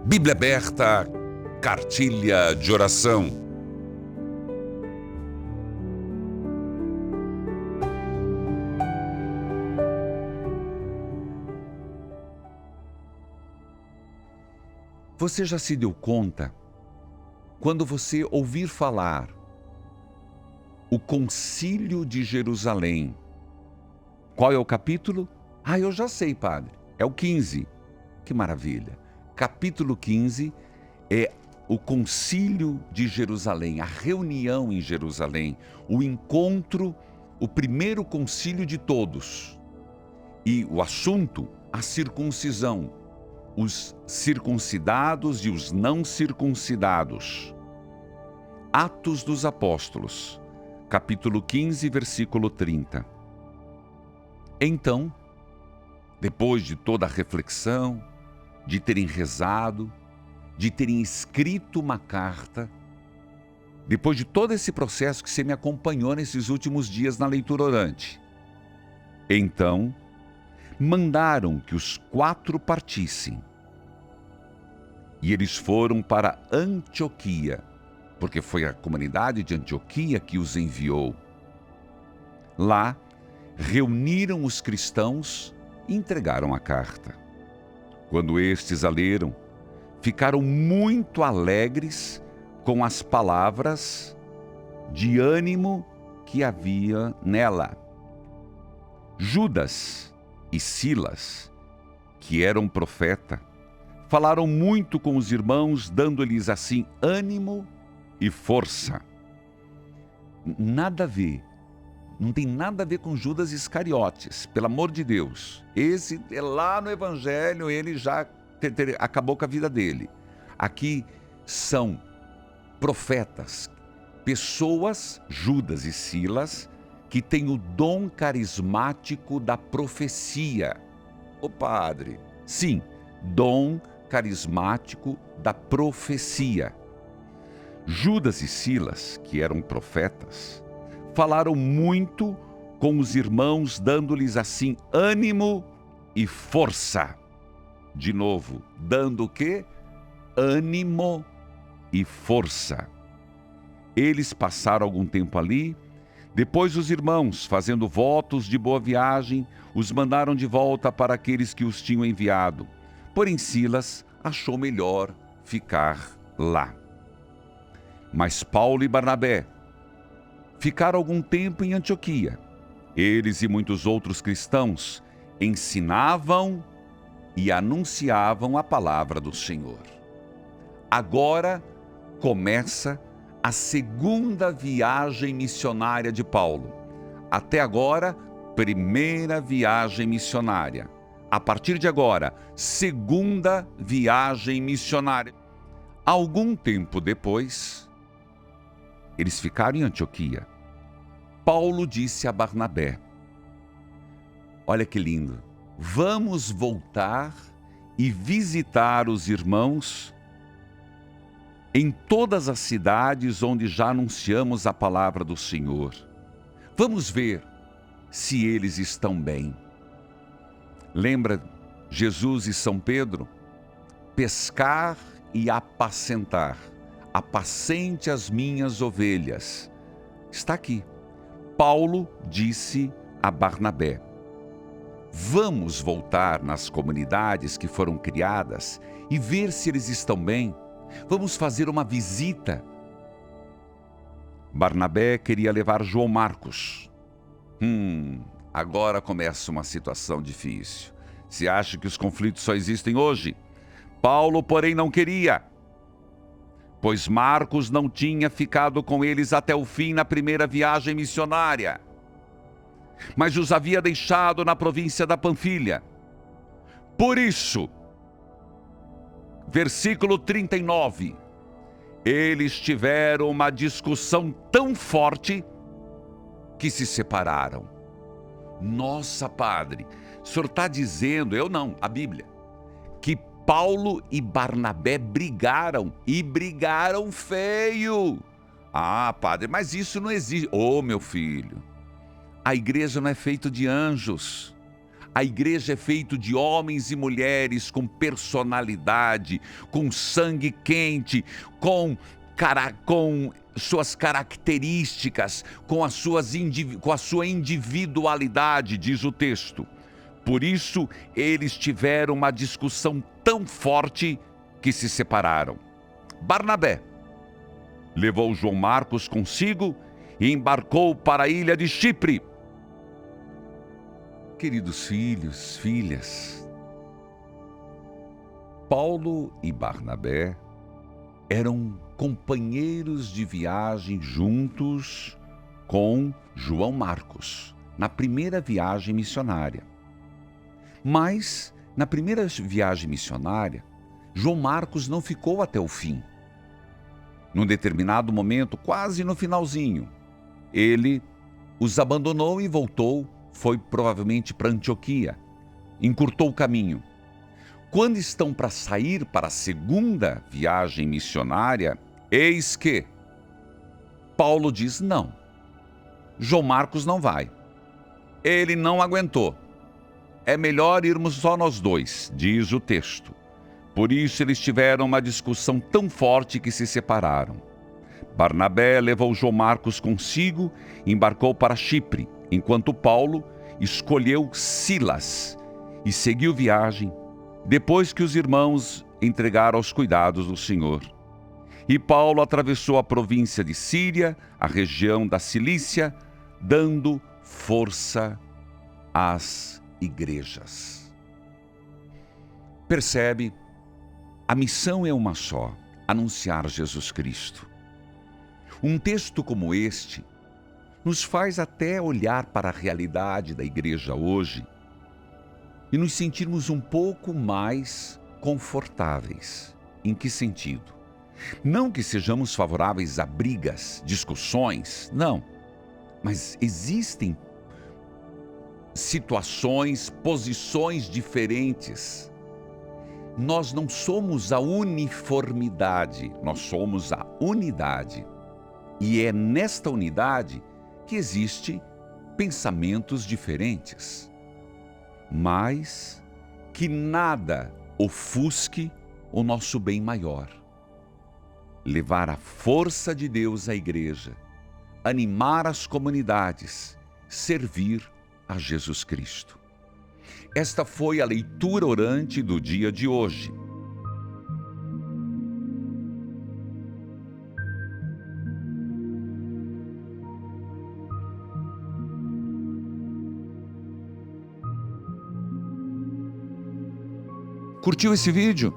Bíblia aberta, cartilha de oração. Você já se deu conta, quando você ouvir falar o Concílio de Jerusalém, qual é o capítulo? Eu já sei, padre, é o 15. Que maravilha! Capítulo 15 é o Concílio de Jerusalém, a reunião em Jerusalém, o encontro, o primeiro concílio de todos. E o assunto, a circuncisão, os circuncidados e os não circuncidados. Atos dos Apóstolos, capítulo 15, versículo 30. Então, depois de toda a reflexão, de terem rezado, de terem escrito uma carta, depois de todo esse processo que você me acompanhou nesses últimos dias na leitura orante, então, mandaram que os 4 partissem. E eles foram para Antioquia, porque foi a comunidade de Antioquia que os enviou. Lá, reuniram os cristãos e entregaram a carta. Quando estes a leram, ficaram muito alegres com as palavras de ânimo que havia nela. Judas e Silas, que eram profeta, falaram muito com os irmãos, dando-lhes assim ânimo e força. Nada a ver. Não tem nada a ver com Judas Iscariotes, pelo amor de Deus. Esse, lá no Evangelho, ele já acabou com a vida dele. Aqui são profetas, pessoas, Judas e Silas, que têm o dom carismático da profecia. Ô padre, sim, dom carismático da profecia. Judas e Silas, que eram profetas, falaram muito com os irmãos, dando-lhes assim ânimo e força. De novo, dando o quê? Ânimo e força. Eles passaram algum tempo ali. Depois os irmãos, fazendo votos de boa viagem, os mandaram de volta para aqueles que os tinham enviado. Porém Silas achou melhor ficar lá. Mas Paulo e Barnabé ficaram algum tempo em Antioquia. Eles e muitos outros cristãos ensinavam e anunciavam a palavra do Senhor. Agora começa a segunda viagem missionária de Paulo. Até agora, primeira viagem missionária. A partir de agora, segunda viagem missionária. Algum tempo depois, eles ficaram em Antioquia. Paulo disse a Barnabé: olha que lindo, vamos voltar e visitar os irmãos em todas as cidades onde já anunciamos a palavra do Senhor. Vamos ver se eles estão bem. Lembra Jesus e São Pedro? Pescar e apacentar. Apacente as minhas ovelhas. Está aqui. Paulo disse a Barnabé: vamos voltar nas comunidades que foram criadas e ver se eles estão bem. Vamos fazer uma visita. Barnabé queria levar João Marcos. Agora começa uma situação difícil. Você acha que os conflitos só existem hoje? Paulo, porém, não queria, pois Marcos não tinha ficado com eles até o fim na primeira viagem missionária, mas os havia deixado na província da Panfilha. Por isso, versículo 39, eles tiveram uma discussão tão forte que se separaram. Nossa, padre, o senhor está dizendo, eu não, a Bíblia, que Paulo e Barnabé brigaram, e brigaram feio. Padre, mas isso não existe. Meu filho, a igreja não é feita de anjos. A igreja é feita de homens e mulheres com personalidade, com sangue quente, com suas características, com a sua individualidade, diz o texto. Por isso, eles tiveram uma discussão tão forte que se separaram. Barnabé levou João Marcos consigo e embarcou para a ilha de Chipre. Queridos filhos, filhas, Paulo e Barnabé eram companheiros de viagem juntos com João Marcos, na primeira viagem missionária. Mas, na primeira viagem missionária, João Marcos não ficou até o fim. Num determinado momento, quase no finalzinho, ele os abandonou e voltou, foi provavelmente para Antioquia, encurtou o caminho. Quando estão para sair para a segunda viagem missionária, eis que Paulo diz não. João Marcos não vai. Ele não aguentou. É melhor irmos só nós dois, diz o texto. Por isso eles tiveram uma discussão tão forte que se separaram. Barnabé levou João Marcos consigo e embarcou para Chipre, enquanto Paulo escolheu Silas e seguiu viagem, depois que os irmãos entregaram aos cuidados do Senhor. E Paulo atravessou a província de Síria, a região da Cilícia, dando força às igrejas. Percebe? A missão é uma só: anunciar Jesus Cristo. Um texto como este nos faz até olhar para a realidade da igreja hoje e nos sentirmos um pouco mais confortáveis. Em que sentido? Não que sejamos favoráveis a brigas, discussões, não. Mas existem situações, posições diferentes. Nós não somos a uniformidade, nós somos a unidade. E é nesta unidade que existem pensamentos diferentes. Mas que nada ofusque o nosso bem maior. Levar a força de Deus à igreja, animar as comunidades, servir a Jesus Cristo. Esta foi a leitura orante do dia de hoje. Curtiu esse vídeo?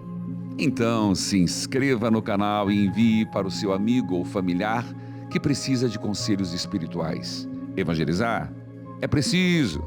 Então se inscreva no canal e envie para o seu amigo ou familiar que precisa de conselhos espirituais. Evangelizar é preciso.